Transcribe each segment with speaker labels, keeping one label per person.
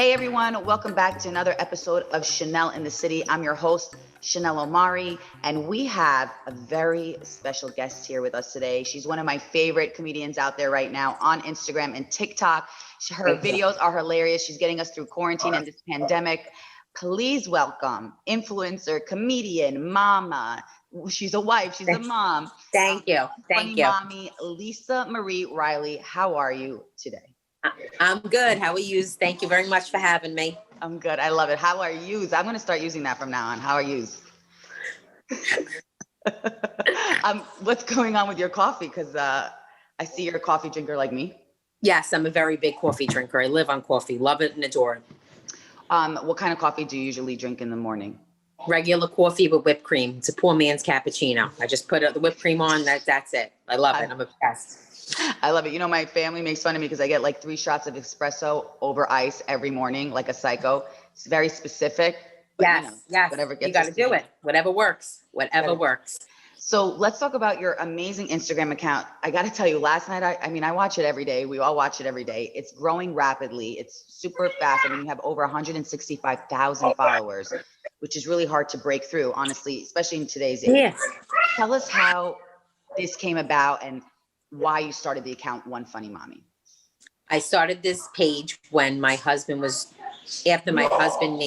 Speaker 1: Hey everyone, welcome back to another episode of Chanel in the City. I'm your host, Chanel Omari, and we have a very special guest here with us today. She's one of my favorite comedians out there right now on Instagram and TikTok. Her videos are hilarious. She's getting us through quarantine and this pandemic. Please welcome influencer, comedian, mama. She's a wife, she's a mom.
Speaker 2: Thank you.
Speaker 1: Funny mommy, Lisa Marie Riley. How are you today?
Speaker 2: I'm good. How are you? Thank you very much for having me.
Speaker 1: I'm good. I love it. How are you? I'm going to start using that from now on. How are you? What's going on with your coffee? Because I see you're a coffee drinker like me.
Speaker 2: Yes, I'm a very big coffee drinker. I live on coffee. Love it and adore it.
Speaker 1: What kind of coffee do you usually drink in the morning?
Speaker 2: Regular coffee with whipped cream. It's a poor man's cappuccino. I just put the whipped cream on. That's it. I love it. I'm obsessed.
Speaker 1: I love it. You know, my family makes fun of me because I get like 3 shots of espresso over ice every morning, like a psycho. It's very specific. But,
Speaker 2: yes.
Speaker 1: Whatever gets
Speaker 2: you got to do it. Whatever works. Whatever works.
Speaker 1: So let's talk about your amazing Instagram account. I got to tell you, last night, I watch it every day. We all watch it every day. It's growing rapidly. It's super fast. I mean, you have over 165,000 followers, which is really hard to break through, honestly, especially in today's age.
Speaker 2: Yes.
Speaker 1: Tell us how this came about and why you started the account One Funny Mommy.
Speaker 2: I started this page when my husband was, after my husband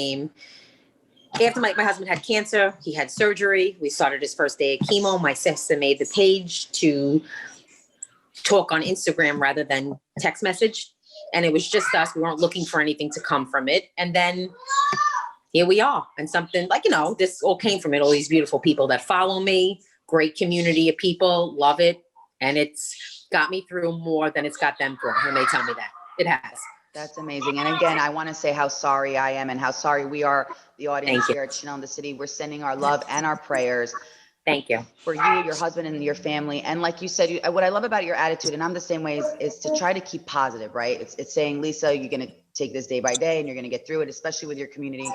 Speaker 2: had cancer, he had surgery. We started his first day of chemo. My sister made the page to talk on Instagram rather than text message. And it was just us. We weren't looking for anything to come from it. And then here we are. And something like, this all came from it. All these beautiful people that follow me, great community of people, love it. And it's got me through more than it's got them through. And they tell me that. It has.
Speaker 1: That's amazing. And again, I want to say how sorry I am and how sorry we are, the audience here at Chanel in the City. We're sending our love and our prayers.
Speaker 2: Thank you.
Speaker 1: For you, your husband, and your family. And like you said, what I love about your attitude, and I'm the same way, is to try to keep positive, right? It's saying, Lisa, you're going to take this day by day and you're going to get through it, especially with your community.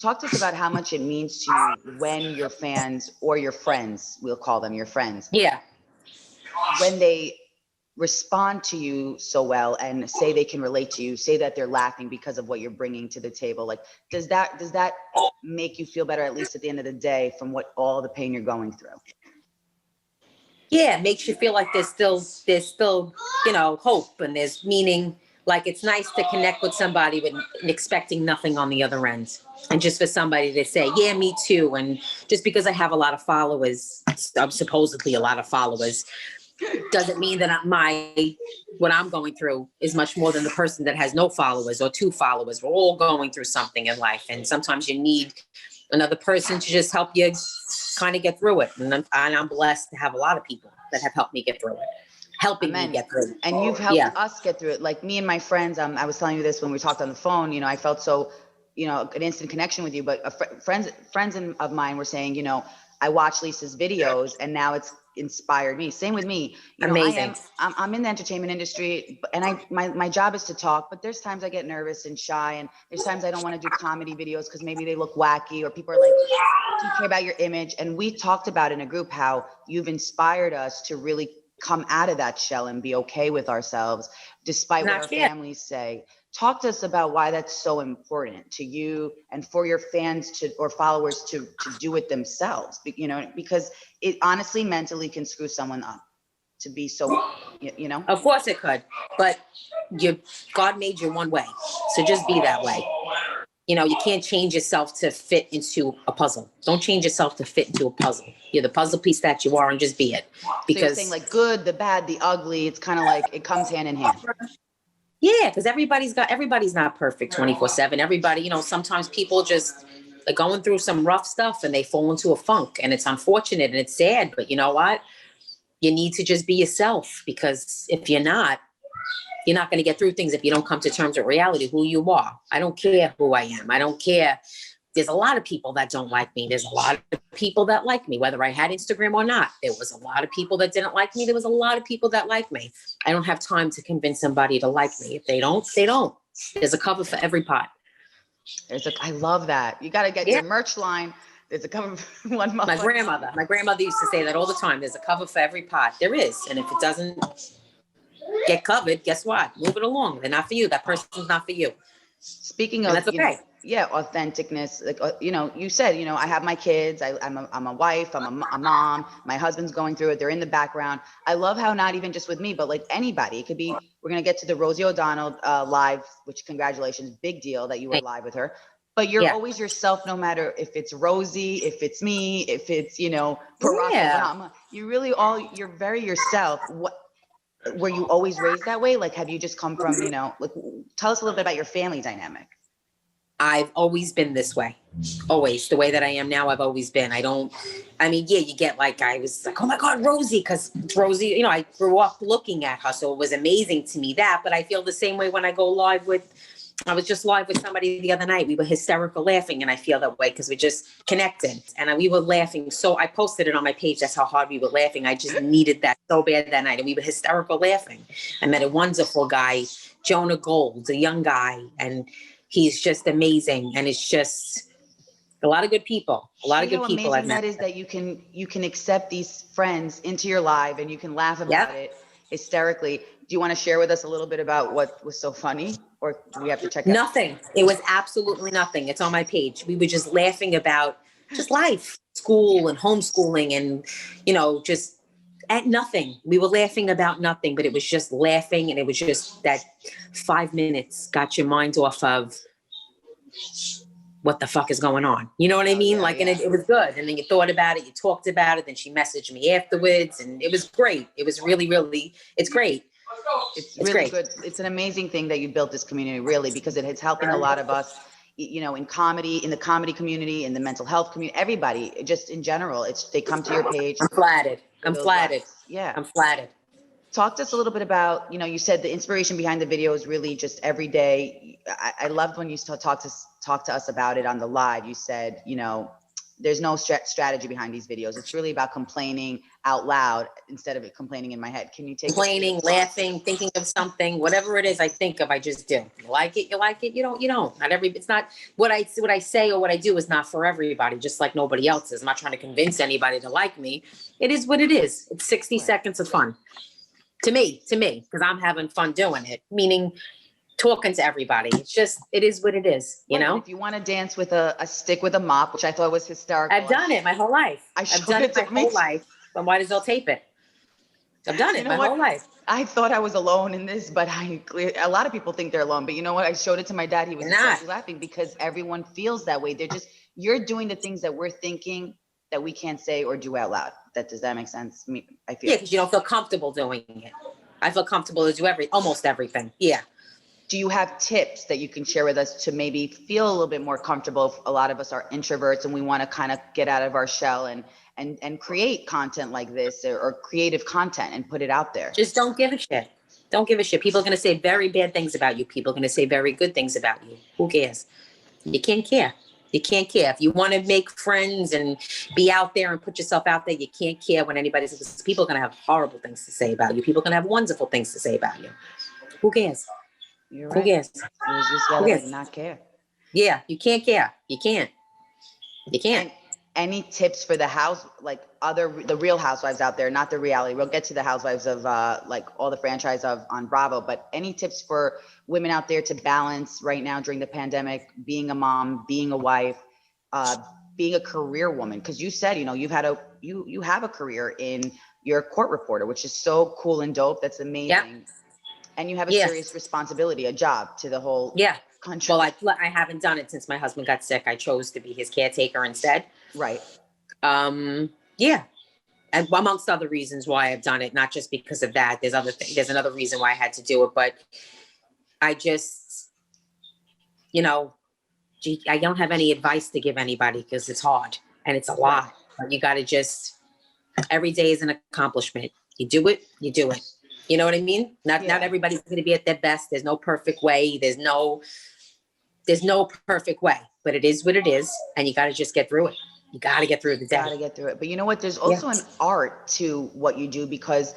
Speaker 1: Talk to us about how much it means to you when your fans or your friends, we'll call them your friends.
Speaker 2: Yeah.
Speaker 1: When they respond to you so well and say they can relate to you, say that they're laughing because of what you're bringing to the table, like does that make you feel better, at least at the end of the day, from all the pain you're going through?
Speaker 2: Yeah, it makes you feel like there's still hope and there's meaning. Like it's nice to connect with somebody with expecting nothing on the other end, and just for somebody to say, yeah, me too. And just because I have a lot of followers, supposedly a lot of followers, doesn't mean that what I'm going through is much more than the person that has no followers or 2 followers. We're all going through something in life. And sometimes you need another person to just help you kind of get through it. And I'm blessed to have a lot of people that have helped me get through it, helping me get through it.
Speaker 1: And you've helped us get through it. Like me and my friends, I was telling you this when we talked on the phone, I felt so, an instant connection with you, but friends of mine were saying, I watch Lisa's videos and now it's inspired me. Same with me.
Speaker 2: Amazing.
Speaker 1: I'm in the entertainment industry, and my job is to talk, but there's times I get nervous and shy, and there's times I don't want to do comedy videos because maybe they look wacky or people are like, do you care about your image? And we talked about in a group how you've inspired us to really come out of that shell and be okay with ourselves, despite what our families say. Talk to us about why that's so important to you and for your fans or followers to do it themselves, because it honestly mentally can screw someone up to be so,
Speaker 2: Of course it could, but God made you one way. So just be that way. You can't change yourself to fit into a puzzle. Don't change yourself to fit into a puzzle. You're the puzzle piece that you are, and just be it. Because
Speaker 1: so you're saying like good, the bad, the ugly, it's kind of like it comes hand in hand.
Speaker 2: Yeah, because everybody's not perfect 24/7. Everybody, sometimes people just are going through some rough stuff and they fall into a funk, and it's unfortunate and it's sad. But you know what? You need to just be yourself, because if you're not going to get through things if you don't come to terms with reality, who you are. I don't care who I am. I don't care. There's a lot of people that don't like me. There's a lot of people that like me, whether I had Instagram or not. There was a lot of people that didn't like me. There was a lot of people that like me. I don't have time to convince somebody to like me. If they don't, they don't. There's a cover for every pot.
Speaker 1: I love that. You got to get your merch line. There's a cover for one month.
Speaker 2: My grandmother used to say that all the time. There's a cover for every pot. There is. And if it doesn't get covered, guess what? Move it along. They're not for you. That person's not for you.
Speaker 1: Speaking
Speaker 2: And
Speaker 1: of,
Speaker 2: that's okay.
Speaker 1: yeah, authenticness, like, you said, I have my kids, I'm a wife, I'm a mom, my husband's going through it. They're in the background. I love how not even just with me, but like anybody, it could be, we're going to get to the Rosie O'Donnell live, which congratulations, big deal that you were live with her, but you're
Speaker 2: Yeah.
Speaker 1: always yourself, no matter if it's Rosie, if it's me, if it's, Barack
Speaker 2: Yeah.
Speaker 1: Obama, you're very yourself. Were you always raised that way? Like, have you just come from, like, tell us a little bit about your family dynamic.
Speaker 2: I've always been this way. Always. The way that I am now, I've always been. Yeah, you get like, I was like, oh my God, Rosie, because Rosie, I grew up looking at her. So it was amazing to me that, but I feel the same way when I go live I was just live with somebody the other night. We were hysterical laughing, and I feel that way because we just connected and we were laughing. So I posted it on my page. That's how hard we were laughing. I just needed that so bad that night, and we were hysterical laughing. I met a wonderful guy, Jonah Gold, a young guy, and he's just amazing. And it's just a lot of good people. A lot of good people I've
Speaker 1: Amazing
Speaker 2: met.
Speaker 1: that is that you can accept these friends into your life and you can laugh about it hysterically. Do you want to share with us a little bit about what was so funny, or do we have to check out?
Speaker 2: Nothing. It was absolutely nothing. It's on my page. We were just laughing about just life, school and homeschooling and, just at nothing. We were laughing about nothing, but it was just laughing. And it was just that 5 minutes got your mind off of what the fuck is going on. You know what I mean? And it was good. And then you thought about it, you talked about it. Then she messaged me afterwards, and it was great. It was really, really, it's great.
Speaker 1: It's really great. Good. It's an amazing thing that you built this community, really, because it is helping a lot of us, in comedy, in the comedy community, in the mental health community, everybody, just in general. They come to your page.
Speaker 2: I'm flattered.
Speaker 1: Yeah.
Speaker 2: I'm flattered.
Speaker 1: Talk to us a little bit about, you said the inspiration behind the video is really just every day. I loved when you talk to us about it on the live. You said, there's no strategy behind these videos. It's really about complaining out loud instead of it complaining in my head. Can you take
Speaker 2: complaining, laughing, thinking of something, whatever it is I think of, I just do. You like it, you like it. You don't. It's not what I say or what I do is not for everybody, just like nobody else's. I'm not trying to convince anybody to like me. It is what it is. It's 60 seconds of fun. To me, because I'm having fun doing it, meaning talking to everybody. It is what it is,
Speaker 1: If you want to dance with a stick with a mop, which I thought was hysterical.
Speaker 2: I've done it my whole life. I've done it my whole life. But why does they'll tape it? I've done it my whole life.
Speaker 1: I thought I was alone in this, but a lot of people think they're alone. But you know what? I showed it to my dad. He was laughing because everyone feels that way. You're doing the things that we're thinking that we can't say or do out loud. Does that make sense? I feel.
Speaker 2: Yeah, because you don't feel comfortable doing it. I feel comfortable to do almost everything. Yeah.
Speaker 1: Do you have tips that you can share with us to maybe feel a little bit more comfortable? If a lot of us are introverts and we want to kind of get out of our shell and create content like this or creative content and put it out there.
Speaker 2: Just don't give a shit. Don't give a shit. People are going to say very bad things about you. People are going to say very good things about you. Who cares? You can't care. You can't care. If you want to make friends and be out there and put yourself out there, you can't care when anybody says. People are going to have horrible things to say about you. People are going to have wonderful things to say about you. Who cares?
Speaker 1: You're right.
Speaker 2: Who cares?
Speaker 1: You just gotta not care.
Speaker 2: Yeah, you can't care. You can't. You can't.
Speaker 1: And any tips for the the Real Housewives out there, not the reality? We'll get to the Housewives of like all the franchise on Bravo, but any tips for women out there to balance right now during the pandemic, being a mom, being a wife, being a career woman? Because you said, you have a career in your court reporter, which is so cool and dope. That's amazing.
Speaker 2: Yeah.
Speaker 1: And you have a serious responsibility, a job to the whole country.
Speaker 2: Well, I haven't done it since my husband got sick. I chose to be his caretaker instead.
Speaker 1: Right.
Speaker 2: Yeah. And amongst other reasons why I've done it, not just because of that. There's another reason why I had to do it, but I just, I don't have any advice to give anybody because it's hard and it's a lot. But you got to every day is an accomplishment. You do it, you do it. You know what I mean? Not everybody's going to be at their best. There's no perfect way. There's no perfect way, but it is what it is. And you got to just get through it. You got to get through the day.
Speaker 1: Got to get through it. But you know what? There's also an art to what you do because,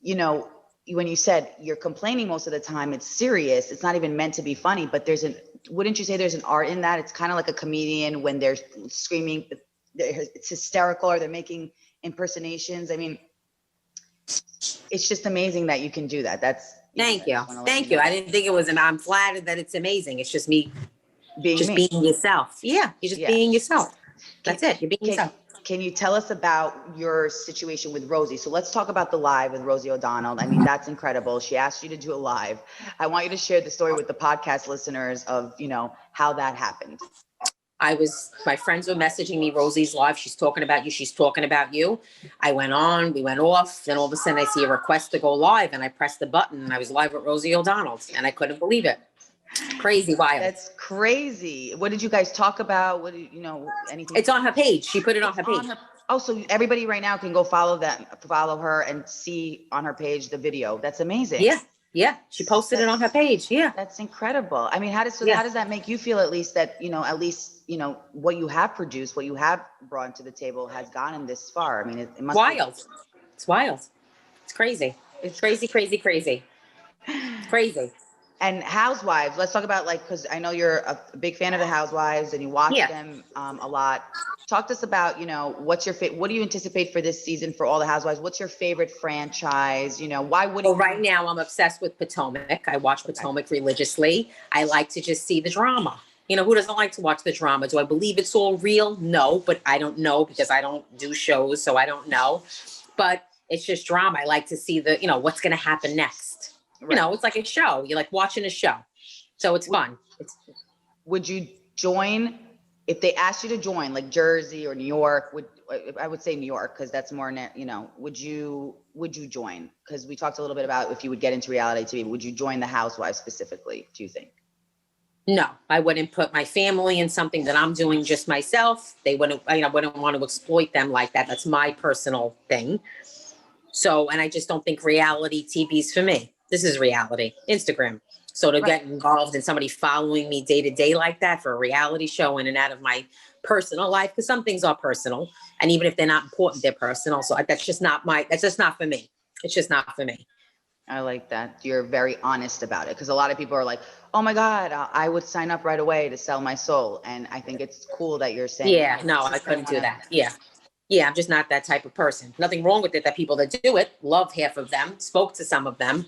Speaker 1: when you said you're complaining most of the time, it's serious. It's not even meant to be funny, but wouldn't you say there's an art in that? It's kind of like a comedian when they're screaming, it's hysterical or they're making impersonations. I mean, it's just amazing that you can do that. That's
Speaker 2: Thank you.
Speaker 1: I wanna let
Speaker 2: Thank
Speaker 1: know
Speaker 2: you. I
Speaker 1: that.
Speaker 2: didn't think it was, and I'm flattered that it's amazing. It's just me,
Speaker 1: Being
Speaker 2: just
Speaker 1: me.
Speaker 2: being yourself. Yeah. You're just
Speaker 1: Yeah.
Speaker 2: being yourself.
Speaker 1: Can,
Speaker 2: That's it. You're being yourself.
Speaker 1: can you tell us about your situation with Rosie? So let's talk about the live with Rosie O'Donnell. I mean, that's incredible. She asked you to do a live. I want you to share the story with the podcast listeners of, how that happened.
Speaker 2: My friends were messaging me, Rosie's live. She's talking about you. She's talking about you. I went on, we went off. Then all of a sudden I see a request to go live and I pressed the button and I was live with Rosie O'Donnell and I couldn't believe it. Crazy wild.
Speaker 1: That's crazy. What did you guys talk about? What did anything?
Speaker 2: It's on her page. She put it on her page.
Speaker 1: Oh, so everybody right now can go follow her and see on her page the video. That's amazing.
Speaker 2: Yeah. Yeah. She posted it on her page. Yeah.
Speaker 1: That's incredible. I mean, how does that make you feel, at least that, what you have produced, what you have brought to the table has gotten this far? I mean, it must
Speaker 2: wild. It's wild. It's crazy. It's crazy, crazy, crazy. It's crazy.
Speaker 1: And Housewives, let's talk about, because I know you're a big fan of the Housewives and you watch them a lot. Talk to us about, what do you anticipate for this season for all the Housewives? What's your favorite franchise? Why would
Speaker 2: Well, right now I'm obsessed with Potomac. I watch Potomac religiously. I like to just see the drama. Who doesn't like to watch the drama? Do I believe it's all real? No, but I don't know because I don't do shows, so I don't know. But it's just drama. I like to see what's going to happen next. Right. It's like a show. You're like watching a show. So it's fun.
Speaker 1: Would you join if they asked you to join, like Jersey or New York? I would say New York because that's more, would you join? Because we talked a little bit about if you would get into reality TV. Would you join the Housewives specifically, do you think?
Speaker 2: No, I wouldn't put my family in something that I'm doing just myself. They wouldn't, I wouldn't want to exploit them like that. That's my personal thing. So, and I just don't think reality TV is for me. This is reality, Instagram. So to get involved in somebody following me day to day like that for a reality show in and out of my personal life, because some things are personal, and even if they're not important, they're personal. So that's just not for me. It's just not for me.
Speaker 1: I like that. You're very honest about it, because a lot of people are like, oh my God, I would sign up right away to sell my soul. And I think it's cool that you're saying,
Speaker 2: yeah, no, I couldn't do that. Yeah, I'm just not that type of person. Nothing wrong with it that people that do it, love half of them, spoke to some of them,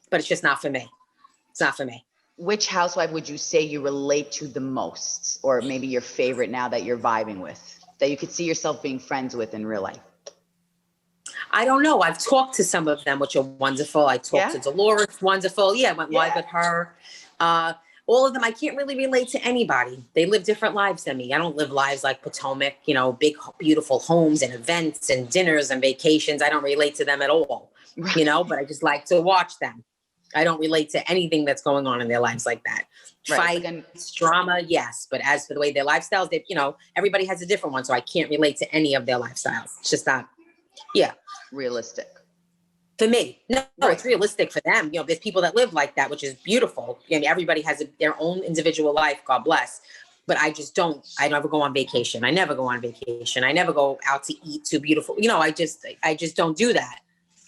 Speaker 2: but it's just not for me. It's not for me.
Speaker 1: Which housewife would you say you relate to the most, or maybe your favorite now that you're vibing with, that you could see yourself being friends with in real life?
Speaker 2: I don't know. I've talked to some of them, which are wonderful. I talked to Dolores, wonderful. Yeah, I went live with her. All of them, I can't really relate to anybody. They live different lives than me. I don't live lives like Potomac, big, beautiful homes and events and dinners and vacations. I don't relate to them at all, but I just like to watch them. I don't relate to anything that's going on in their lives like that.
Speaker 1: Right.
Speaker 2: Fights, drama, yes. But as for the way their lifestyles, they, everybody has a different one. So I can't relate to any of their lifestyles. It's just not,
Speaker 1: realistic.
Speaker 2: For me, no, it's realistic for them. There's people that live like that, which is beautiful. Everybody has their own individual life, God bless. But I never go on vacation. I never go on vacation. I never go out to eat too beautiful. I just don't do that.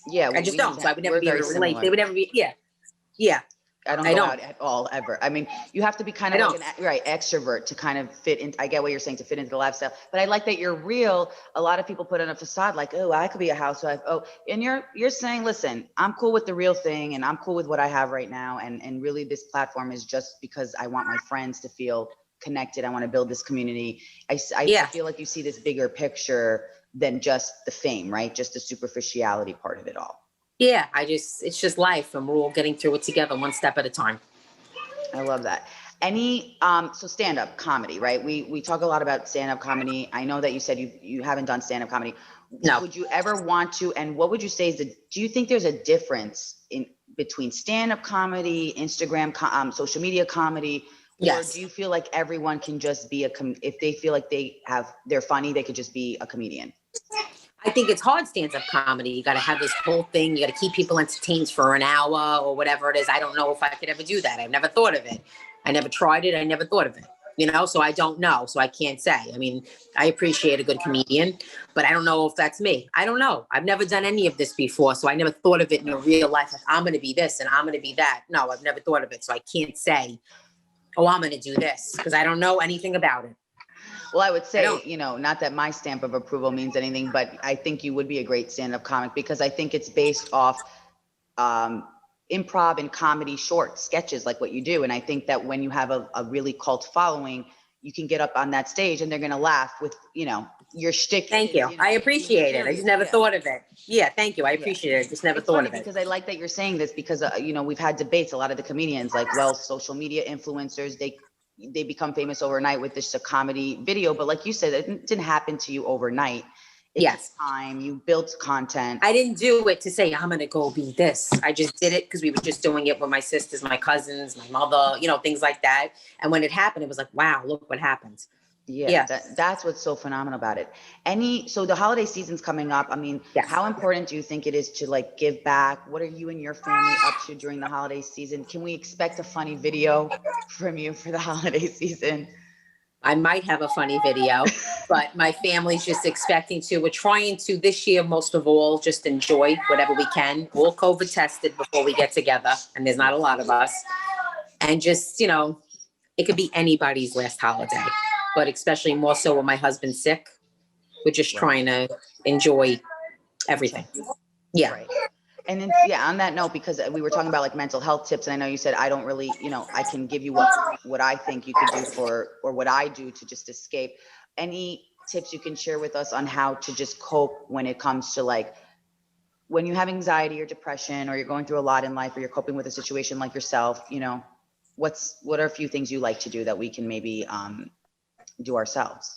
Speaker 1: Yeah.
Speaker 2: I just don't. So I would never be able to relate. They would never be, yeah.
Speaker 1: I don't go out at all, ever. I mean, you have to be kind of like an extrovert to kind of fit in. I get what you're saying, to fit into the lifestyle, but I like that you're real. A lot of people put on a facade like, oh, I could be a housewife. Oh, and you're saying, listen, I'm cool with the real thing and I'm cool with what I have right now. And really this platform is just because I want my friends to feel connected. I want to build this community. I feel like you see this bigger picture than just the fame, right? Just the superficiality part of it all.
Speaker 2: Yeah, it's just life, and we're all getting through it together, one step at a time.
Speaker 1: I love that. So stand-up comedy, right? We talk a lot about stand-up comedy. I know that you said you haven't done stand-up comedy.
Speaker 2: No.
Speaker 1: Would you ever want to? And what would you say do you think there's a difference between stand-up comedy, Instagram, social media comedy?
Speaker 2: Yes.
Speaker 1: Or do you feel like everyone can just be if they feel like they're funny, they could just be a comedian?
Speaker 2: I think it's hard stand-up comedy. You got to have this whole thing. You got to keep people entertained for an hour or whatever it is. I don't know if I could ever do that. I've never thought of it. I never tried it. I never thought of it, so I don't know. So I can't say. I mean, I appreciate a good comedian, but I don't know if that's me. I don't know. I've never done any of this before. So I never thought of it in a real life. Like, I'm going to be this and I'm going to be that. No, I've never thought of it. So I can't say, oh, I'm going to do this because I don't know anything about it.
Speaker 1: Well, I would say,
Speaker 2: don't-
Speaker 1: not that my stamp of approval means anything, but I think you would be a great stand-up comic because I think it's based off improv and comedy short sketches like what you do. And I think that when you have a really cult following, you can get up on that stage and they're going to laugh with, your shtick.
Speaker 2: Thank
Speaker 1: is,
Speaker 2: you. I
Speaker 1: being
Speaker 2: appreciate it. I just
Speaker 1: serious.
Speaker 2: never
Speaker 1: Yeah.
Speaker 2: thought of it. Yeah, thank you. I appreciate it. I just never
Speaker 1: It's
Speaker 2: thought
Speaker 1: funny
Speaker 2: of it.
Speaker 1: because I like that you're saying this because, we've had debates, a lot of the comedians, like, well, social media influencers, they become famous overnight with just a comedy video. But like you said, it didn't happen to you overnight. It took
Speaker 2: Yes.
Speaker 1: time. You built content.
Speaker 2: I didn't do it to say, I'm going to go be this. I just did it because we were just doing it with my sisters, my cousins, my mother, things like that. And when it happened, it was like, wow, look what happened.
Speaker 1: Yeah, that's what's so phenomenal about it. So the holiday season's coming up. I mean,
Speaker 2: Yes.
Speaker 1: how important do you think it is to like give back? What are you and your family up to during the holiday season? Can we expect a funny video from you for the holiday season?
Speaker 2: I might have a funny video, but my family's just expecting to. We're trying to this year, most of all, just enjoy whatever we can. All COVID tested before we get together, and there's not a lot of us. And just, it could be anybody's last holiday, but especially more so when my husband's sick. We're just trying to enjoy everything. Yeah.
Speaker 1: Right. And then, on that note, because we were talking about like mental health tips, and I know you said I don't really, I can give you what I think you could do or what I do to just escape. Any tips you can share with us on how to just cope when it comes to like when you have anxiety or depression or you're going through a lot in life or you're coping with a situation like yourself, what are a few things you like to do that we can maybe do ourselves?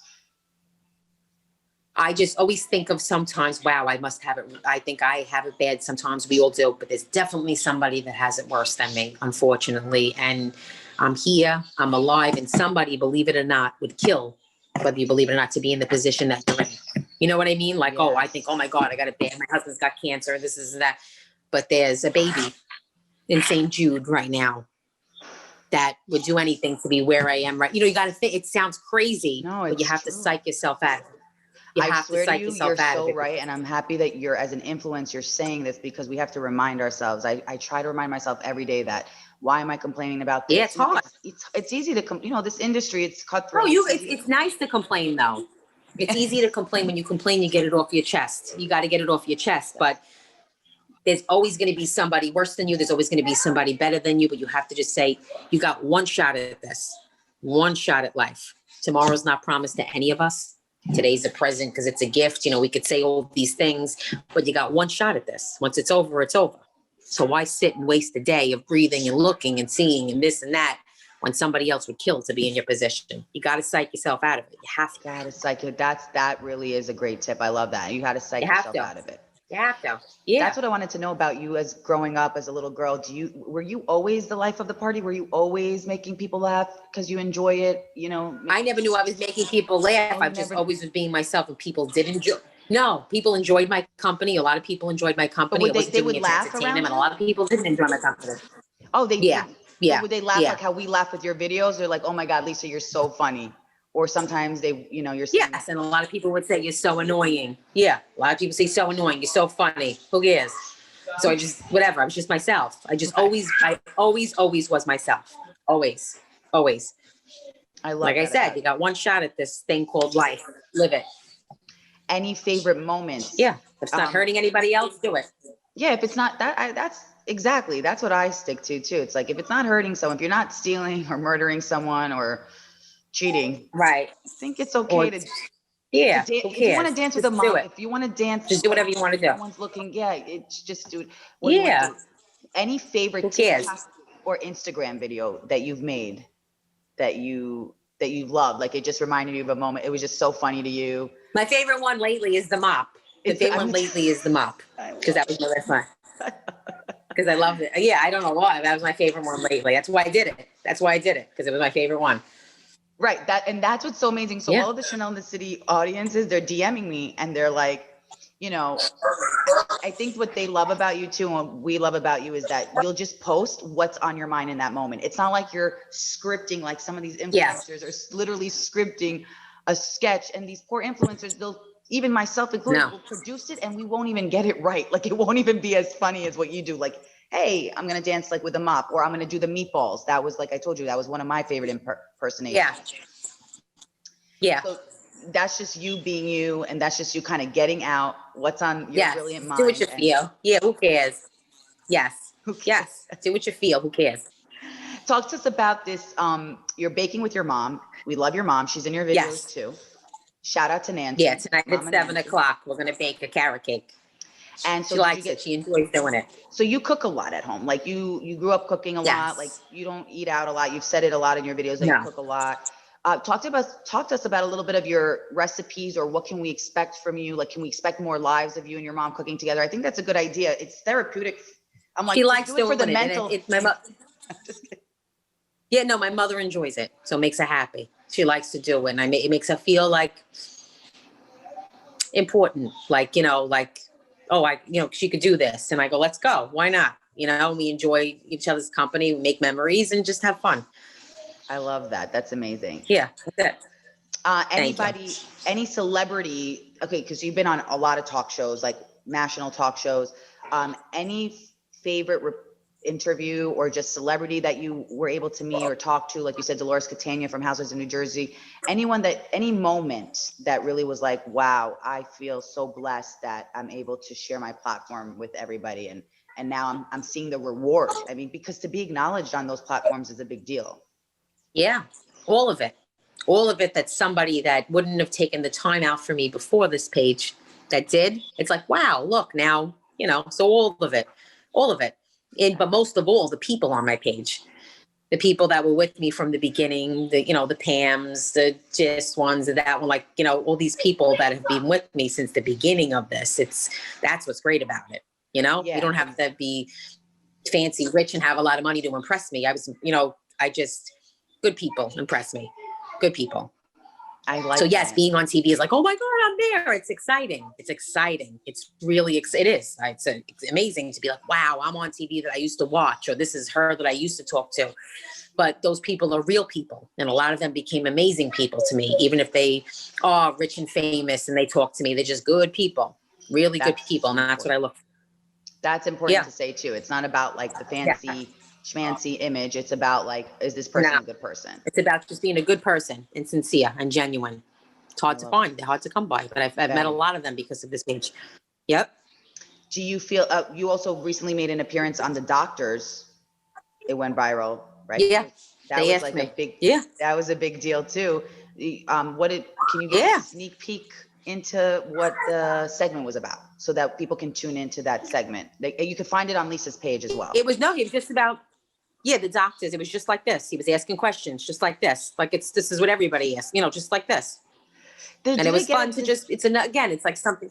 Speaker 2: I just always think of sometimes, wow, I must have it. I think I have it bad. Sometimes we all do, but there's definitely somebody that has it worse than me, unfortunately. And I'm here, I'm alive, and somebody, believe it or not, would kill, whether you believe it or not, to be in the position that you're in. You know what I mean? Like, I think, oh my God, I got it bad. My husband's got cancer. This is that. But there's a baby in St. Jude right now that would do anything to be where I am right. You got to think, it sounds crazy, but you have to psych yourself out.
Speaker 1: I swear to you, you're so right. And I'm happy that you're, as an influencer, saying this because we have to remind ourselves. I try to remind myself every day that why am I complaining about this?
Speaker 2: Yeah, it's hard.
Speaker 1: It's easy to, this industry, it's cutthroat.
Speaker 2: It's nice to complain though. It's easy to complain. When you complain, you get it off your chest. You got to get it off your chest. But there's always going to be somebody worse than you. There's always going to be somebody better than you. But you have to just say, you got one shot at this, one shot at life. Tomorrow's not promised to any of us. Today's a present because it's a gift. We could say all these things, but you got one shot at this. Once it's over, it's over. So why sit and waste a day of breathing and looking and seeing and this and that when somebody else would kill to be in your position? You got to psych yourself out of it. You have to.
Speaker 1: Got to psych it. That really is a great tip. I love that. You got to psych yourself out of it.
Speaker 2: You have to. Yeah.
Speaker 1: That's what I wanted to know about you as growing up as a little girl. Were you always the life of the party? Were you always making people laugh because you enjoy it?
Speaker 2: I never knew I was making people laugh. I just always was being myself, and people did enjoy. No, people enjoyed my company. A lot of people enjoyed my company.
Speaker 1: They would laugh around
Speaker 2: and a lot of people didn't enjoy my company.
Speaker 1: Oh, they
Speaker 2: yeah.
Speaker 1: did.
Speaker 2: Yeah.
Speaker 1: So would they laugh like how we laugh with your videos? They're like, oh my God, Lisa, you're so funny. Or sometimes they, you're saying,
Speaker 2: yes, and a lot of people would say you're so annoying. Yeah, a lot of people say so annoying. You're so funny. Who cares? So I just whatever. I was just myself. I always was myself. Always.
Speaker 1: I love.
Speaker 2: Like I said, you got one shot at this thing called life. Live it.
Speaker 1: Any favorite moments?
Speaker 2: Yeah, if it's not hurting anybody else, do it.
Speaker 1: Yeah, if it's not that's exactly that's what I stick to too. It's like if it's not hurting someone, if you're not stealing or murdering someone or cheating,
Speaker 2: right?
Speaker 1: I think it's okay to if you want to dance with a mom, if you want to dance,
Speaker 2: just do whatever you want to do.
Speaker 1: Someone's looking, it's just do it. Any favorite TikTok or Instagram video that you've made that you love? Like it just reminded you of a moment. It was just so funny to you.
Speaker 2: My favorite one lately is the mop. The favorite one lately is the mop because that was my best one. Because I loved it. Yeah, I don't know why. That was my favorite one lately. That's why I did it. Because it was my favorite one.
Speaker 1: Right. That's what's so amazing. So all of the Chanel in the City audiences, they're DMing me and they're like, I think what they love about you too, and what we love about you is that you'll just post what's on your mind in that moment. It's not like you're scripting like some of these influencers are literally scripting a sketch, and these poor influencers, even myself included, will produce it and we won't even get it right. Like it won't even be as funny as what you do. Like, hey, I'm going to dance like with a mop, or I'm going to do the meatballs. That was, like I told you, that was one of my favorite impersonations.
Speaker 2: Yeah.
Speaker 1: So that's just you being you, and that's just you kind of getting out what's on your
Speaker 2: Yes.
Speaker 1: brilliant mind.
Speaker 2: Do what you feel. Yeah. Who cares? Yes.
Speaker 1: Who cares?
Speaker 2: Yes. Do what you feel. Who cares?
Speaker 1: Talk to us about this. You're baking with your mom. We love your mom. She's in your videos
Speaker 2: Yes.
Speaker 1: too. Shout out to Nancy.
Speaker 2: Yeah. Tonight at
Speaker 1: Mama
Speaker 2: 7
Speaker 1: Nancy.
Speaker 2: o'clock, we're going to bake a carrot cake.
Speaker 1: And so
Speaker 2: She likes it. She enjoys doing it.
Speaker 1: So you cook a lot at home. Like you grew up cooking a lot. Like you don't eat out a lot. You've said it a lot in your videos that you cook a lot. Talk to us about a little bit of your recipes, or what can we expect from you? Like, can we expect more lives of you and your mom cooking together? I think that's a good idea. It's therapeutic. I'm like,
Speaker 2: she likes
Speaker 1: do it for the mental.
Speaker 2: It's my yeah, no, my mother enjoys it, so it makes her happy. She likes to do it, and it makes her feel like important. Like, oh, she could do this, and I go, let's go. Why not? We enjoy each other's company, we make memories, and just have fun.
Speaker 1: I love that. That's amazing.
Speaker 2: Yeah, that's
Speaker 1: it. Any celebrity? Okay, because you've been on a lot of talk shows, like national talk shows. Any favorite interview or just celebrity that you were able to meet or talk to? Like you said, Dolores Catania from Housewives of New Jersey. Any moment that really was like, wow, I feel so blessed that I'm able to share my platform with everybody, and now I'm seeing the reward. I mean, because to be acknowledged on those platforms is a big deal.
Speaker 2: Yeah, all of it. That's somebody that wouldn't have taken the time out for me before this page that did. It's like, wow, look now, so all of it. But most of all, the people on my page, the people that were with me from the beginning, the Pams, the Gist ones, and that one, like, all these people that have been with me since the beginning of this. That's what's great about it. You don't have to be fancy, rich, and have a lot of money to impress me. Good people impress me. Good people.
Speaker 1: I like.
Speaker 2: So yes, being on TV is like, oh my God, I'm there. It's exciting. It's really it is. It's amazing to be like, wow, I'm on TV that I used to watch, or this is her that I used to talk to. But those people are real people, and a lot of them became amazing people to me, even if they are rich and famous and they talk to me. They're just good people, really good people, and that's what I look for.
Speaker 1: That's important to say too. It's not about like the fancy schmancy image. It's about like, is this person a good person?
Speaker 2: It's about just being a good person and sincere and genuine. It's hard to find. They're hard to come by, but I've met a lot of them because of this page. Yep.
Speaker 1: Do you feel, you also recently made an appearance on The Doctors. It went viral, right?
Speaker 2: Yeah.
Speaker 1: That was like a big, that was a big deal too. Can you give a sneak peek into what the segment was about so that people can tune into that segment? You can find it on Lisa's page as well.
Speaker 2: It was just about, the doctors. It was just like this. He was asking questions just like this. Like this is what everybody asks, just like this. And it was fun to it's like something.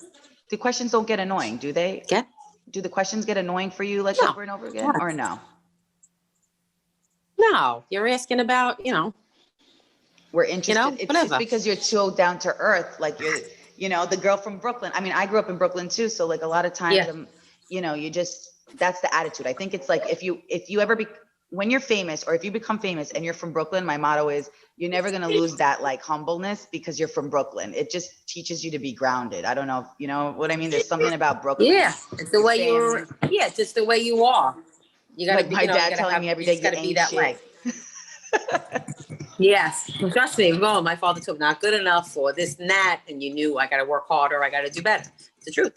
Speaker 1: The questions don't get annoying, do they?
Speaker 2: Yeah.
Speaker 1: Do the questions get annoying for you like over and over again or no?
Speaker 2: No, you're asking about,
Speaker 1: we're interested. It's just because you're so down to earth. Like you're, the girl from Brooklyn. I mean, I grew up in Brooklyn too. So like a lot of times, that's the attitude. I think it's like, if you ever when you're famous, or if you become famous and you're from Brooklyn, my motto is you're never going to lose that like humbleness because you're from Brooklyn. It just teaches you to be grounded. I don't know if you know what I mean. There's something about Brooklyn.
Speaker 2: Yeah. It's the way just the way you are. You got to
Speaker 1: be, my dad telling me every day, you got to be that way.
Speaker 2: Yes. Trust me. Well, my father told me not good enough or this and that. And you knew I got to work harder. I got to do better. It's the truth,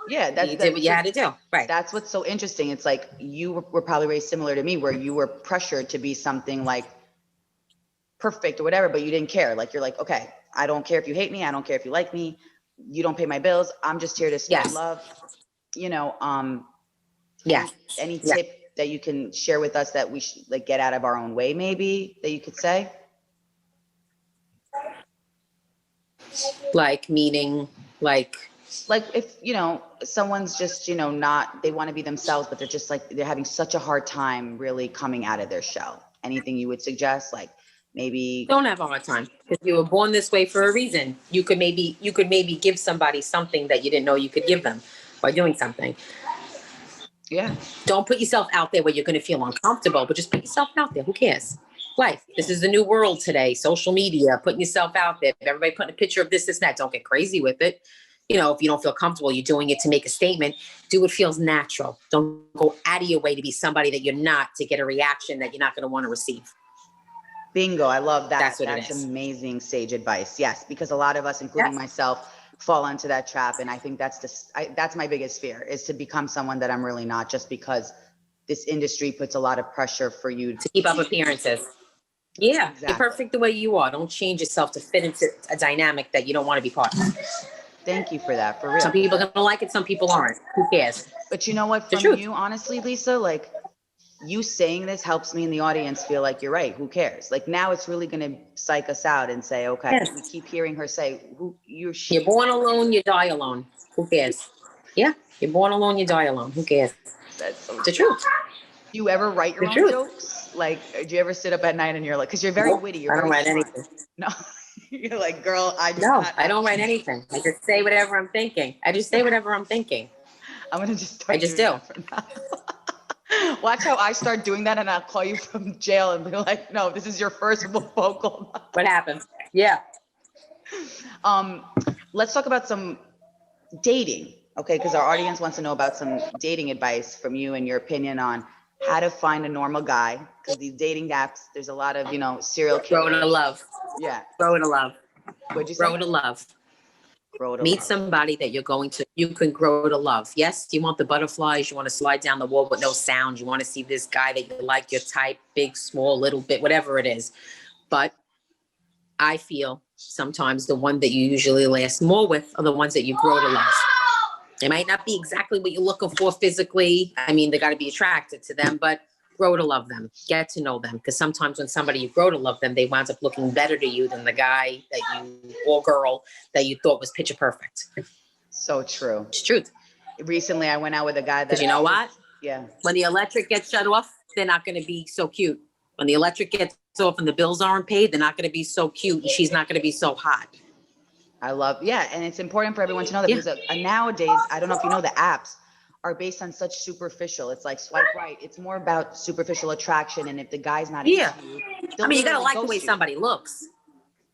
Speaker 2: Yeah, you did what you had to do. Right.
Speaker 1: That's what's so interesting. It's like you were probably raised similar to me, where you were pressured to be something like perfect or whatever, but you didn't care. Like you're like, okay, I don't care if you hate me. I don't care if you like me. You don't pay my bills. I'm just here to spread love. Any tip that you can share with us that we should like get out of our own way, maybe that you could say?
Speaker 2: Like meaning like
Speaker 1: if someone's just not, they want to be themselves, but they're just like they're having such a hard time really coming out of their shell. Anything you would suggest? Like maybe
Speaker 2: don't have a hard time because you were born this way for a reason. You could maybe give somebody something that you didn't know you could give them by doing something.
Speaker 1: Yeah.
Speaker 2: Don't put yourself out there where you're going to feel uncomfortable, but just put yourself out there. Who cares? Life. This is the new world today. Social media, putting yourself out there. Everybody putting a picture of this and that. Don't get crazy with it. If you don't feel comfortable, you're doing it to make a statement. Do what feels natural. Don't go out of your way to be somebody that you're not, to get a reaction that you're not going to want to receive.
Speaker 1: Bingo. I love that.
Speaker 2: That's what it
Speaker 1: That's
Speaker 2: is.
Speaker 1: amazing sage advice. Yes, because a lot of us, including
Speaker 2: Yes.
Speaker 1: myself, fall into that trap. And I think that's my biggest fear, is to become someone that I'm really not, just because this industry puts a lot of pressure for you
Speaker 2: To keep up appearances. Yeah,
Speaker 1: Exactly.
Speaker 2: you're perfect the way you are. Don't change yourself to fit into a dynamic that you don't want to be part of.
Speaker 1: Thank you for that, for real.
Speaker 2: Some people are going to like it, some people aren't. Who cares?
Speaker 1: But you know what,
Speaker 2: The
Speaker 1: from
Speaker 2: truth.
Speaker 1: you, honestly, Lisa, like, you saying this helps me in the audience feel like you're right. Who cares? Like, now it's really going to psych us out and say, okay,
Speaker 2: Yes.
Speaker 1: we keep hearing her say, you're
Speaker 2: born alone, you die alone. Who cares? Yeah, you're born alone, you die alone. Who cares?
Speaker 1: That's so
Speaker 2: The truth.
Speaker 1: Do you ever write your
Speaker 2: The
Speaker 1: own
Speaker 2: truth.
Speaker 1: jokes? Like, do you ever sit up at night and you're like, because you're very
Speaker 2: Nope,
Speaker 1: witty, you're
Speaker 2: I don't
Speaker 1: very
Speaker 2: write
Speaker 1: smart.
Speaker 2: anything.
Speaker 1: No, you're like, girl, I do
Speaker 2: No,
Speaker 1: not.
Speaker 2: I don't write anything. I just say whatever I'm thinking. I just say whatever I'm thinking.
Speaker 1: I'm going to just start
Speaker 2: I just
Speaker 1: doing
Speaker 2: do.
Speaker 1: that from now. Watch how I start doing that and I'll call you from jail and be like, no, this is your first vocal.
Speaker 2: What happens? Yeah.
Speaker 1: Let's talk about some dating, okay? Because our audience wants to know about some dating advice from you and your opinion on how to find a normal guy. Because these dating apps, there's a lot of, serial
Speaker 2: Grow
Speaker 1: killers.
Speaker 2: to love.
Speaker 1: Yeah.
Speaker 2: Grow to love.
Speaker 1: What'd you say?
Speaker 2: Grow to love.
Speaker 1: Grow to
Speaker 2: Meet
Speaker 1: love.
Speaker 2: somebody that you can grow to love. Yes, you want the butterflies. You want to slide down the wall with no sound. You want to see this guy that you like, your type, big, small, little bit, whatever it is. But I feel sometimes the one that you usually last more with are the ones that you grow to love. They might not be exactly what you're looking for physically. I mean, they got to be attracted to them, but grow to love them, get to know them. Because sometimes when somebody you grow to love them, they wind up looking better to you than the guy that you, or girl that you thought was picture perfect.
Speaker 1: So true.
Speaker 2: It's truth.
Speaker 1: Recently, I went out with a guy that.
Speaker 2: Because you know what?
Speaker 1: Yeah.
Speaker 2: When the electric gets shut off, they're not going to be so cute. When the electric gets off and the bills aren't paid, they're not going to be so cute, and she's not going to be so hot.
Speaker 1: I love, yeah. And it's important for everyone to know that,
Speaker 2: Yeah.
Speaker 1: because nowadays, I don't know if you know, the apps are based on such superficial. It's like swipe right. It's more about superficial attraction. And if the guy's not
Speaker 2: Yeah.
Speaker 1: into you,
Speaker 2: I mean, you got to
Speaker 1: literally
Speaker 2: like the
Speaker 1: ghost
Speaker 2: way
Speaker 1: you.
Speaker 2: somebody looks.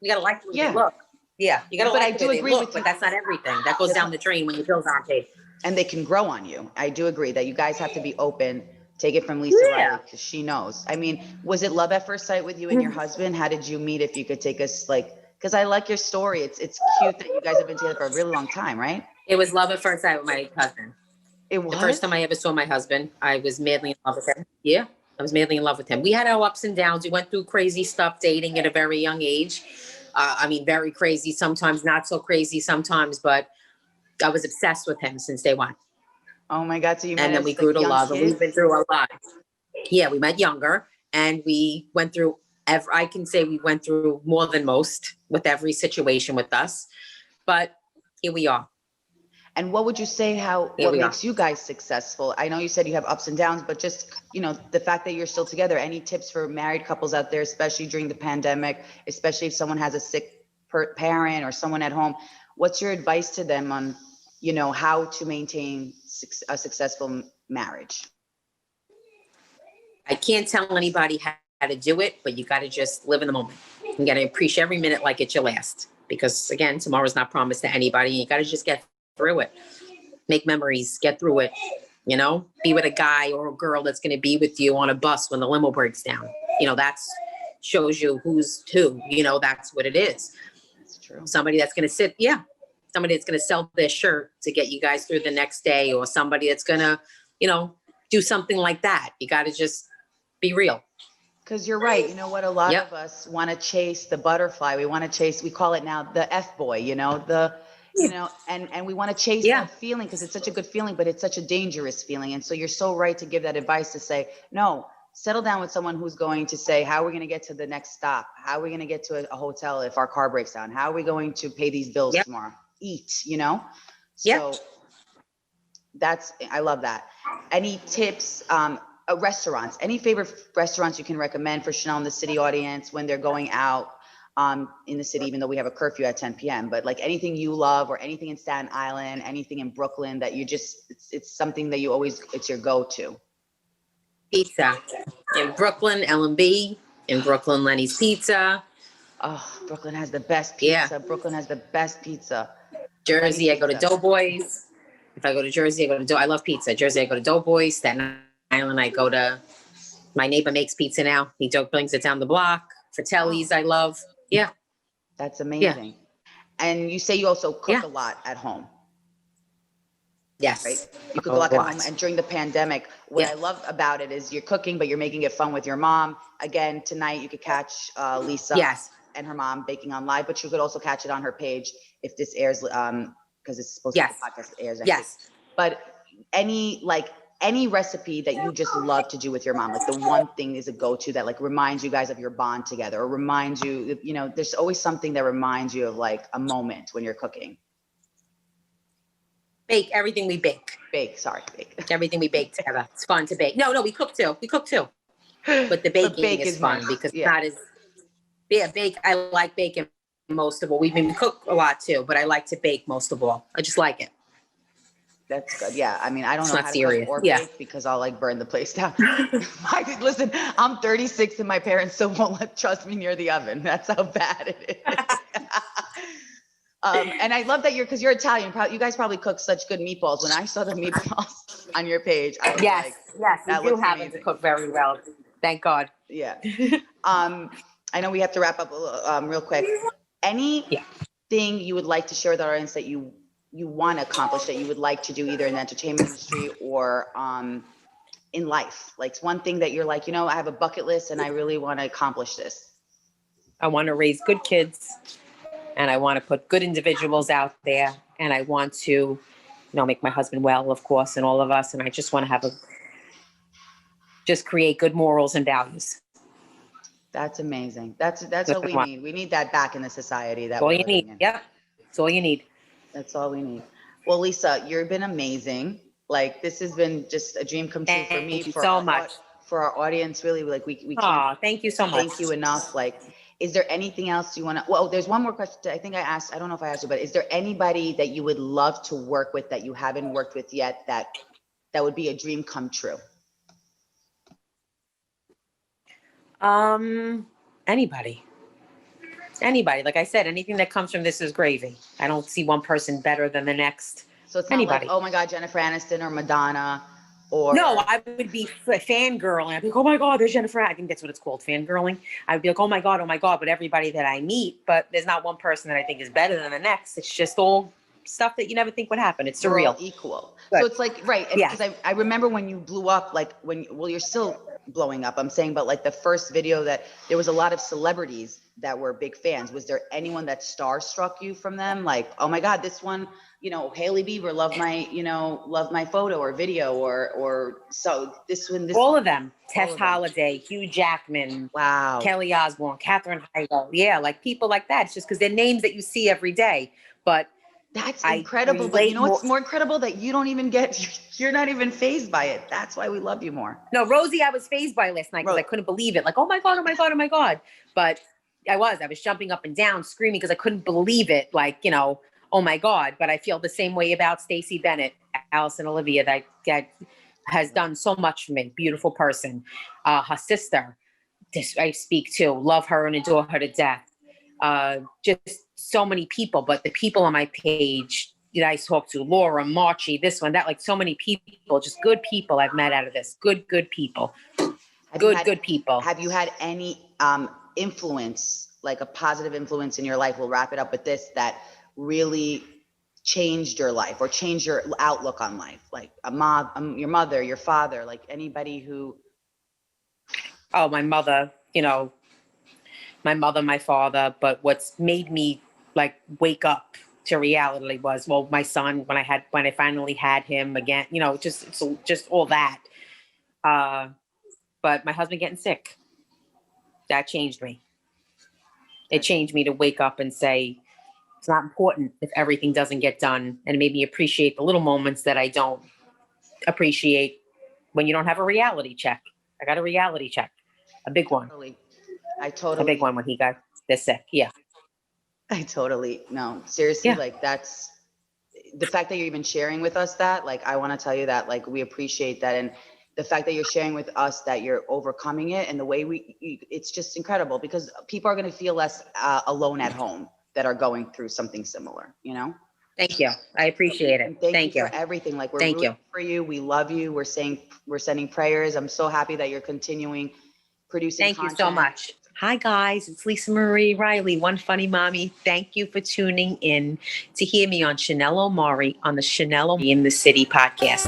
Speaker 2: You got to like the way
Speaker 1: Yeah.
Speaker 2: they look. Yeah. You got to
Speaker 1: But I
Speaker 2: like the
Speaker 1: do
Speaker 2: way they
Speaker 1: agree
Speaker 2: look,
Speaker 1: with
Speaker 2: but
Speaker 1: you.
Speaker 2: that's not everything. That goes
Speaker 1: That's
Speaker 2: down
Speaker 1: not-
Speaker 2: the drain when your bills aren't paid.
Speaker 1: And they can grow on you. I do agree that you guys have to be open. Take it from Lisa
Speaker 2: Yeah.
Speaker 1: Riley, because she knows. I mean, was it love at first sight with you and your husband? How did you meet? If you could take us, like, because I like your story. It's cute that you guys have been together for a really long time, right?
Speaker 2: It was love at first sight with my husband.
Speaker 1: It was
Speaker 2: The first time I ever saw my husband, I was madly in love with him. Yeah, I was madly in love with him. We had our ups and downs. We went through crazy stuff dating at a very young age. I mean, very crazy, sometimes not so crazy sometimes, but I was obsessed with him since day one.
Speaker 1: Oh my God. So you met
Speaker 2: And then
Speaker 1: as,
Speaker 2: we
Speaker 1: like,
Speaker 2: grew to
Speaker 1: young
Speaker 2: love, and we've
Speaker 1: kids?
Speaker 2: been through a lot. Yeah, we met younger, and we went through, I can say we went through more than most with every situation with us. But here we are.
Speaker 1: And what would you say,
Speaker 2: Here
Speaker 1: what
Speaker 2: we
Speaker 1: makes you guys successful? I know you said you have ups and downs, but just, the fact that you're still together, any tips for married couples out there, especially during the pandemic, especially if someone has a sick parent or someone at home, what's your advice to them on, how to maintain a successful marriage?
Speaker 2: I can't tell anybody how to do it, but you got to just live in the moment. You got to appreciate every minute like it's your last. Because again, tomorrow's not promised to anybody. You got to just get through it. Make memories, get through it. Be with a guy or a girl that's going to be with you on a bus when the limo breaks down. That's shows you who's who. That's what it is.
Speaker 1: That's true.
Speaker 2: Somebody that's going to somebody that's going to sell their shirt to get you guys through the next day, or somebody that's going to, do something like that. You got to just be real.
Speaker 1: Because you're right. You know what? A lot of us want to chase the butterfly. We want to chase, we call it now the F boy, and we want to chase that feeling because it's such a good feeling, but it's such a dangerous feeling. And so you're so right to give that advice to say, no, settle down with someone who's going to say, how are we going to get to the next stop? How are we going to get to a hotel if our car breaks down? How are we going to pay these bills tomorrow? Eat, So I love that. Any tips, restaurants, any favorite restaurants you can recommend for Chanel and the city audience when they're going out in the city, even though we have a curfew at 10 p.m., but like anything you love, or anything in Staten Island, anything in Brooklyn that you just, it's something that you always, it's your go-to.
Speaker 2: Pizza in Brooklyn, L&B, in Brooklyn, Lenny's Pizza.
Speaker 1: Oh, Brooklyn has the best pizza.
Speaker 2: Yeah.
Speaker 1: Brooklyn has the best pizza.
Speaker 2: Jersey, I go to Doughboys. If I go to Jersey, I love pizza. Jersey, I go to Doughboys. Staten Island, I go to, my neighbor makes pizza now. He brings it down the block. Fratellis, I love. Yeah.
Speaker 1: That's amazing. And you say you also cook
Speaker 2: Yeah.
Speaker 1: a lot at home,
Speaker 2: Yes.
Speaker 1: right? You cook a lot at home. And during the pandemic, what
Speaker 2: Yeah.
Speaker 1: I love about it is you're cooking, but you're making it fun with your mom. Again, tonight you could catch Lisa
Speaker 2: Yes.
Speaker 1: and her mom baking on live, but you could also catch it on her page if this airs, because it's supposed to be
Speaker 2: Yes.
Speaker 1: the podcast airs next week.
Speaker 2: Yes.
Speaker 1: But any recipe that you just love to do with your mom, like the one thing is a go-to that like reminds you guys of your bond together, or reminds you, you know, there's always something that reminds you of like a moment when you're cooking.
Speaker 2: Bake everything we bake.
Speaker 1: Bake.
Speaker 2: Everything we bake together. It's fun to bake. No, we cook too. But the baking is fun
Speaker 1: nice.
Speaker 2: because it's not as bake. I like baking most of all. We cook a lot too, but I like to bake most of all. I just like it.
Speaker 1: That's good. Yeah. I mean, I don't
Speaker 2: It's
Speaker 1: know
Speaker 2: not
Speaker 1: how to
Speaker 2: serious.
Speaker 1: cook or
Speaker 2: Yeah.
Speaker 1: bake because I'll like burn the place down. Listen, I'm 36 and my parents still won't trust me near the oven. That's how bad it is. And I love that because you're Italian. You guys probably cook such good meatballs. When I saw the meatballs on your page, I was
Speaker 2: Yes.
Speaker 1: like,
Speaker 2: Yes.
Speaker 1: that
Speaker 2: We do
Speaker 1: looks
Speaker 2: happen to
Speaker 1: amazing.
Speaker 2: cook very well. Thank God.
Speaker 1: Yeah. I know we have to wrap up real quick. Anything you would like to share with our audience that you want to accomplish, that you would like to do either in the entertainment industry or in life? Like it's one thing that you're like, you know, I have a bucket list and I really want to accomplish this.
Speaker 2: I want to raise good kids, and I want to put good individuals out there, and I want to, you know, make my husband well, of course, and all of us. And I just want to just create good morals and values.
Speaker 1: That's amazing. That's all we need. We need that back in the society. That's
Speaker 2: all you need. Yep. That's all you need.
Speaker 1: That's all we need. Well, Lisa, you've been amazing. Like this has been just a dream come true for me.
Speaker 2: Thank you so much.
Speaker 1: For our audience, really, like we can't
Speaker 2: thank you so much.
Speaker 1: Thank you enough. Like, is there anything else you want to? Well, there's one more question. I think I asked. I don't know if I asked you, but is there anybody that you would love to work with that you haven't worked with yet that would be a dream come true?
Speaker 2: Anybody. Like I said, anything that comes from this is gravy. I don't see one person better than the next.
Speaker 1: So it's not anybody. Like, oh my God, Jennifer Aniston or Madonna, or
Speaker 2: no, I would be fangirling. I'd be like, oh my God, there's Jennifer. I think that's what it's called, fangirling. I'd be like, oh my God, but everybody that I meet, but there's not one person that I think is better than the next. It's just all stuff that you never think would happen. It's surreal.
Speaker 1: We're all equal. Good. So it's like, right. Because I remember when you blew up, like you're still blowing up, I'm saying, but like the first video that there was a lot of celebrities that were big fans. Was there anyone that starstruck you from them? Like, oh my God, this one, you know, Hailey Bieber loved my photo or video or so this one.
Speaker 2: All of them. Tess Holliday, Hugh Jackman.
Speaker 1: Wow.
Speaker 2: Kelly Osbourne, Katherine Heigl. Yeah, like people like that. It's just because they're names that you see every day. But
Speaker 1: that's incredible. But you know what's more incredible? That you don't even you're not even fazed by it. That's why we love you more.
Speaker 2: No, Rosie, I was fazed by last night because I couldn't believe it. Like, oh my God, oh my God, oh my God. But I was jumping up and down screaming because I couldn't believe it. Like, you know, oh my God. But I feel the same way about Stacey Bennett, Allison Olivia, that has done so much for me. Beautiful person. Her sister, I speak to, love her and adore her to death. Just so many people, but the people on my page that I talk to, Laura, Marchie, this one, that, like so many people, just good people I've met out of this. Good people. Good people. Have
Speaker 1: you had any influence, like a positive influence in your life? We'll wrap it up with this, that really changed your life or changed your outlook on life? Like a mom, your mother, your father, like anybody who.
Speaker 2: Oh, my mother, you know, my father, but what's made me like wake up to reality was, well, my son, when I finally had him again, you know, just all that. But my husband getting sick, that changed me. It changed me to wake up and say, it's not important if everything doesn't get done, and maybe appreciate the little moments that I don't appreciate when you don't have a reality check. I got a reality check, a big one. A big one when he got this sick. Yeah.
Speaker 1: No, seriously, like that's the fact that you're even sharing with us that, like, I want to tell you that, like, we appreciate that. And the fact that you're sharing with us that you're overcoming it and the way it's just incredible, because people are going to feel less alone at home that are going through something similar, you know?
Speaker 2: Thank you. I appreciate it.
Speaker 1: Thank you for everything. Like, we're rooting for you. We love you. We're sending prayers. I'm so happy that you're continuing producing content.
Speaker 2: Thank you so much. Hi, guys. It's Lisa Marie Riley, One Funny Mommy. Thank you for tuning in to hear me on Chanel Omari on the Chanel in the City podcast.